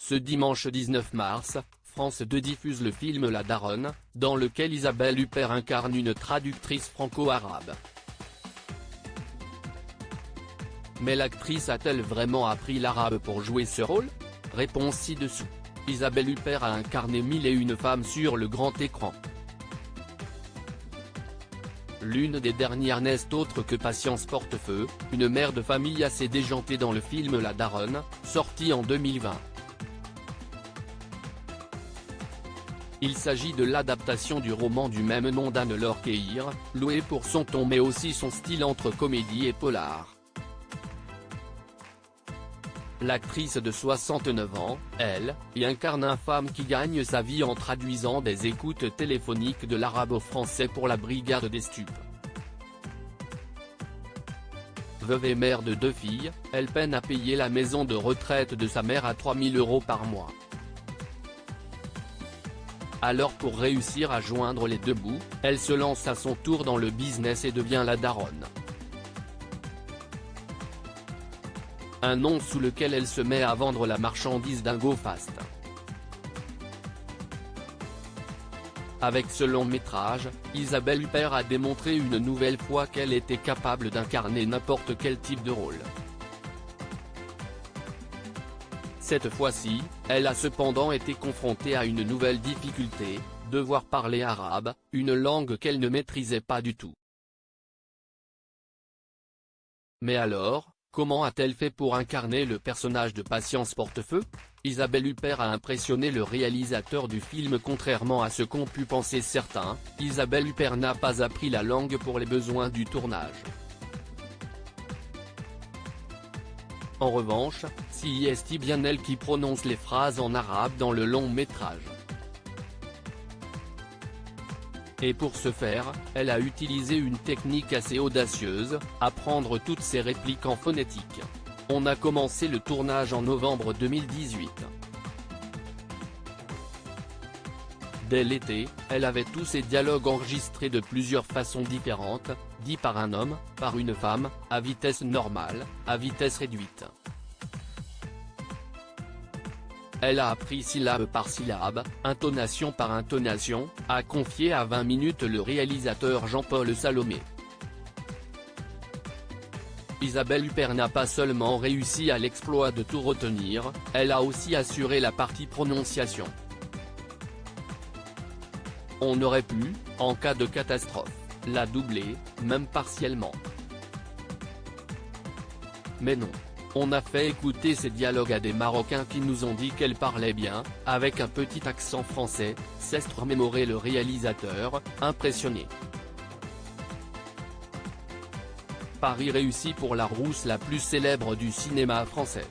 Ce dimanche 19 mars, France 2 diffuse le film La Daronne, dans lequel Isabelle Huppert incarne une traductrice franco-arabe. Mais l'actrice a-t-elle vraiment appris l'arabe pour jouer ce rôle? Réponse ci-dessous. Isabelle Huppert a incarné 1001 femmes sur le grand écran. L'une des dernières n'est autre que Patience Portefeu, une mère de famille assez déjantée dans le film La Daronne, sorti en 2020. Il s'agit de l'adaptation du roman du même nom d'Anne-Laure Kéir, louée pour son ton mais aussi son style entre comédie et polar. L'actrice de 69 ans, elle, y incarne une femme qui gagne sa vie en traduisant des écoutes téléphoniques de l'arabe au français pour la brigade des stupes. Veuve et mère de 2 filles, elle peine à payer la maison de retraite de sa mère à 3 000 € par mois. Alors pour réussir à joindre les deux bouts, elle se lance à son tour dans le business et devient la daronne. Un nom sous lequel elle se met à vendre la marchandise d'un go fast. Avec ce long métrage, Isabelle Huppert a démontré une nouvelle fois qu'elle était capable d'incarner n'importe quel type de rôle. Cette fois-ci, elle a cependant été confrontée à une nouvelle difficulté, devoir parler arabe, une langue qu'elle ne maîtrisait pas du tout. Mais alors, comment a-t-elle fait pour incarner le personnage de Patience Portefeu? Isabelle Huppert a impressionné le réalisateur du film. Contrairement à ce qu'ont pu penser certains, Isabelle Huppert n'a pas appris la langue pour les besoins du tournage. En revanche, c'est bien elle qui prononce les phrases en arabe dans le long métrage. Et pour ce faire, elle a utilisé une technique assez audacieuse, apprendre toutes ses répliques en phonétique. On a commencé le tournage en novembre 2018. Dès l'été, elle avait tous ses dialogues enregistrés de plusieurs façons différentes, dits par un homme, par une femme, à vitesse normale, à vitesse réduite. Elle a appris syllabe par syllabe, intonation par intonation, a confié à 20 minutes le réalisateur Jean-Paul Salomé. Isabelle Huppert n'a pas seulement réussi à l'exploit de tout retenir, elle a aussi assuré la partie prononciation. On aurait pu, en cas de catastrophe, la doubler, même partiellement. Mais non. On a fait écouter ces dialogues à des Marocains qui nous ont dit qu'elle parlait bien, avec un petit accent français, s'est remémoré le réalisateur, impressionné. Pari réussi pour la rousse la plus célèbre du cinéma français.